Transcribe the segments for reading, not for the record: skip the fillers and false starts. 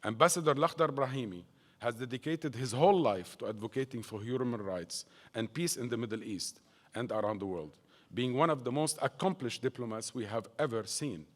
Ambassador Lakhdar Brahimi has dedicated his whole life to advocating for human rights and peace in the Middle East and around the world, being one of the most accomplished diplomats we have ever seen.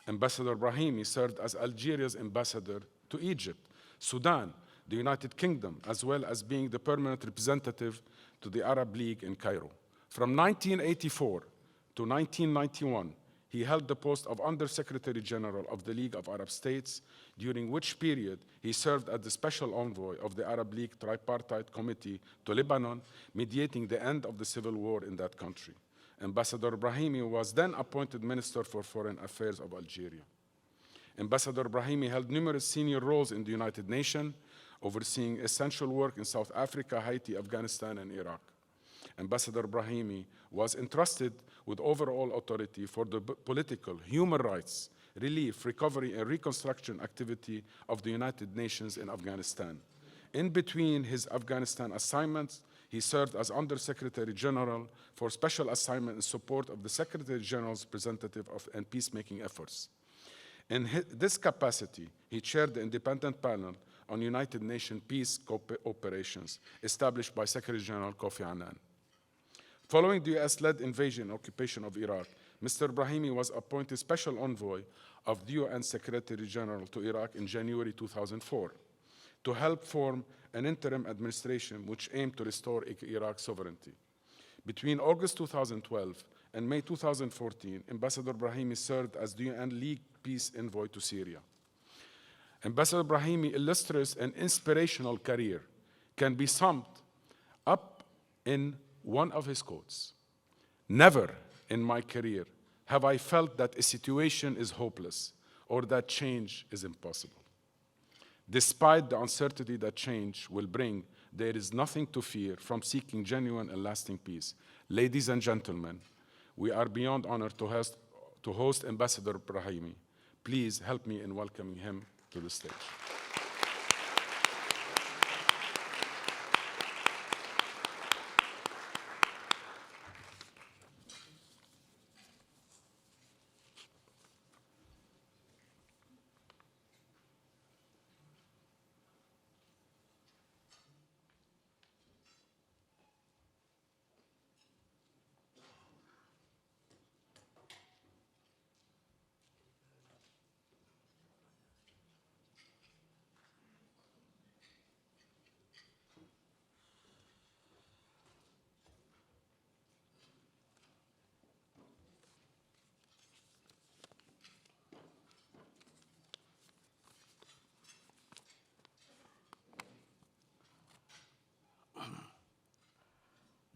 Ambassador Brahimi served as Algeria's ambassador to Egypt, Sudan, the United Kingdom, as well as being the permanent representative to the Arab League in Cairo. From 1984 to 1991, he held the post of Under-Secretary General of the League of Arab States, during which period he served as the Special Envoy of the Arab League Tripartite Committee to Lebanon, mediating the end of the civil war in that country. Ambassador Brahimi was then appointed Minister for Foreign Affairs of Algeria. Ambassador Brahimi held numerous senior roles in the United Nations, overseeing essential work in South Africa, Haiti, Afghanistan, and Iraq. Ambassador Brahimi was entrusted with overall authority for the political, human rights, relief, recovery, and reconstruction activity of the United Nations in Afghanistan. In between his Afghanistan assignments, he served as Under-Secretary General for Special Assignment in support of the Secretary General's representative and peacemaking efforts. In this capacity, he chaired the independent panel on United Nations peace operations established by Secretary General Kofi Annan. Following the US-led invasion and occupation of Iraq, Mr. Brahimi was appointed Special Envoy of the UN Secretary General to Iraq in January 2004 to help form an interim administration which aimed to restore Iraq's sovereignty. Between August 2012 and May 2014, Ambassador Brahimi served as the UN League Peace Envoy to Syria. Ambassador Brahimi's illustrious and inspirational career can be summed up in one of his quotes: "Never in my career have I felt that a situation is hopeless or that change is impossible. Despite the uncertainty that change will bring, there is nothing to fear from seeking genuine and lasting peace." Ladies and gentlemen, we are beyond honored to host Ambassador Brahimi. Please help me in welcoming him to the stage.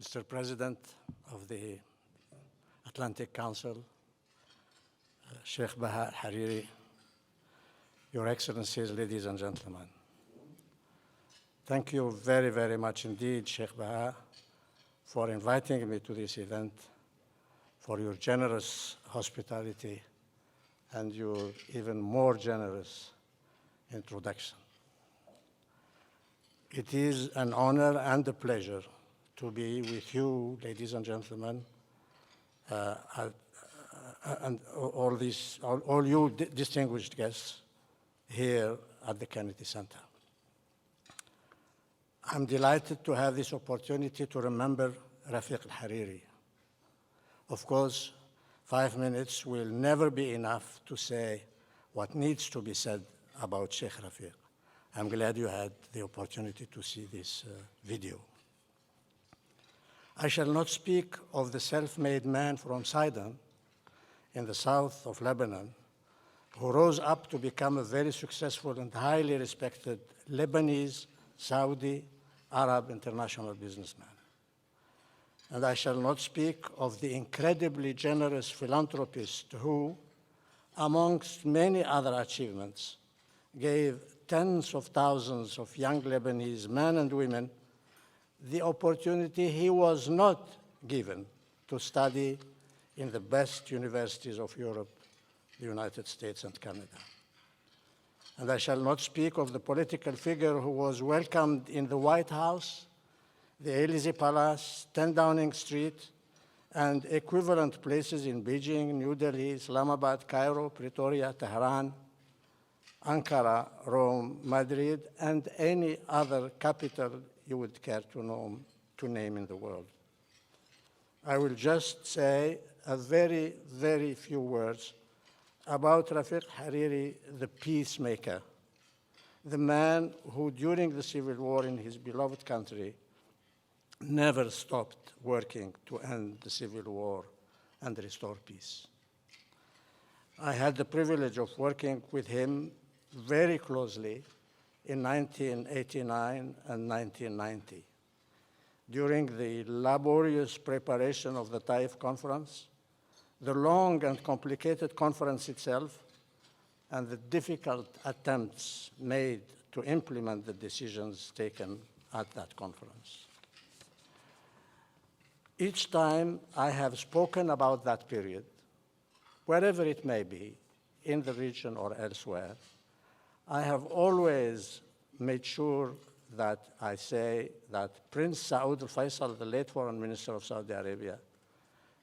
Mr. President of the Atlantic Council, Sheikh Baha al-Hariri, Your Excellencies, ladies and gentlemen. Thank you very, very much indeed, Sheikh Baha, for inviting me to this event, for your generous hospitality and your even more generous introduction. It is an honor and a pleasure to be with you, ladies and gentlemen, and all you distinguished guests here at the Kennedy Center. I'm delighted to have this opportunity to remember Rafiq al-Hariri. Of course, 5 minutes will never be enough to say what needs to be said about Sheikh Rafiq. I'm glad you had the opportunity to see this video. I shall not speak of the self-made man from Sidon in the south of Lebanon, who rose up to become a very successful and highly respected Lebanese, Saudi, Arab international businessman. And I shall not speak of the incredibly generous philanthropist who, amongst many other achievements, gave tens of thousands of young Lebanese men and women the opportunity he was not given to study in the best universities of Europe, the United States, and Canada. And I shall not speak of the political figure who was welcomed in the White House, the Élysée Palace, 10 Downing Street, and equivalent places in Beijing, New Delhi, Islamabad, Cairo, Pretoria, Tehran, Ankara, Rome, Madrid, and any other capital you would care to name in the world. I will just say a very, very few words about Rafiq Hariri, the peacemaker, the man who, during the civil war in his beloved country, never stopped working to end the civil war and restore peace. I had the privilege of working with him very closely in 1989 and 1990. During the laborious preparation of the Taif Conference, the long and complicated conference itself, and the difficult attempts made to implement the decisions taken at that conference. Each time I have spoken about that period, wherever it may be, in the region or elsewhere, I have always made sure that I say that Prince Saud al-Faisal, the late foreign minister of Saudi Arabia,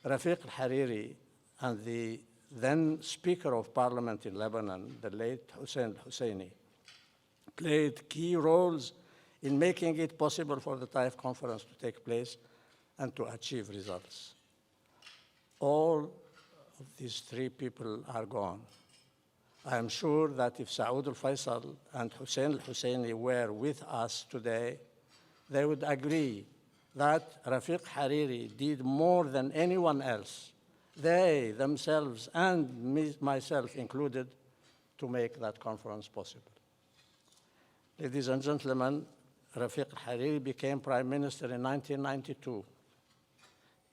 Rafiq al-Hariri, and the then Speaker of Parliament in Lebanon, the late Hussein al-Husseini, played key roles in making it possible for the Taif Conference to take place and to achieve results. All of these three people are gone. I am sure that if Saud al-Faisal and Hussein al-Husseini were with us today, they would agree that Rafiq Hariri did more than anyone else, they themselves and myself included, to make that conference possible. Ladies and gentlemen, Rafiq Hariri became Prime Minister in 1992.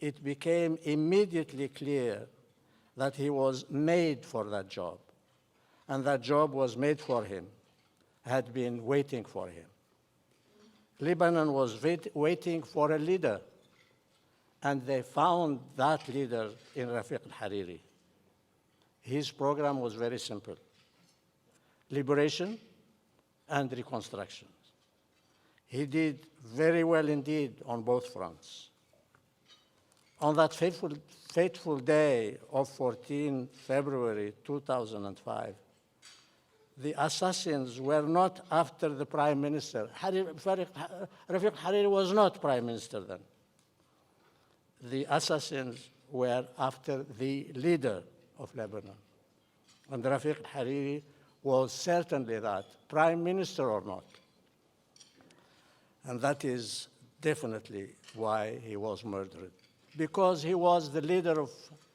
It became immediately clear that he was made for that job, and that job was made for him, had been waiting for him. Lebanon was waiting for a leader, and they found that leader in Rafiq al-Hariri. His program was very simple: liberation and reconstruction. He did very well indeed on both fronts. On that fateful day of 14 February 2005, the assassins were not after the Prime Minister. Rafiq Hariri was not Prime Minister then. The assassins were after the leader of Lebanon. And Rafiq Hariri was certainly that, Prime Minister or not. And that is definitely why he was murdered, because he was the leader of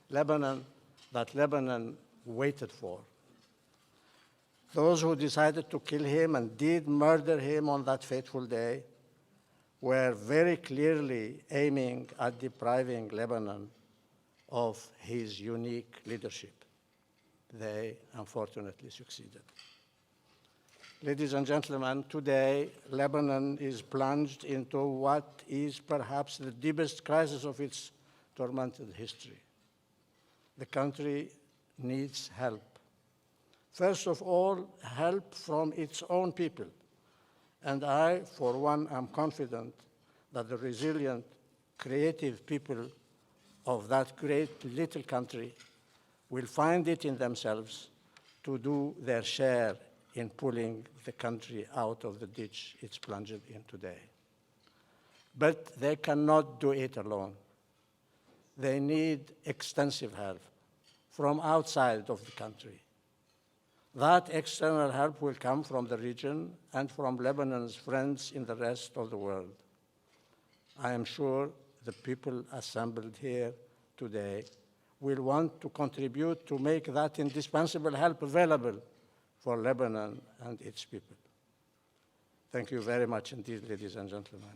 Lebanon that Lebanon waited for. Those who decided to kill him and did murder him on that fateful day were very clearly aiming at depriving Lebanon of his unique leadership. They unfortunately succeeded. Ladies and gentlemen, today Lebanon is plunged into what is perhaps the deepest crisis of its tormented history. The country needs help. First of all, help from its own people. And I, for one, am confident that the resilient, creative people of that great little country will find it in themselves to do their share in pulling the country out of the ditch it's plunged in today. But they cannot do it alone. They need extensive help from outside of the country. That external help will come from the region and from Lebanon's friends in the rest of the world. I am sure the people assembled here today will want to contribute to make that indispensable help available for Lebanon and its people. Thank you very much indeed, ladies and gentlemen.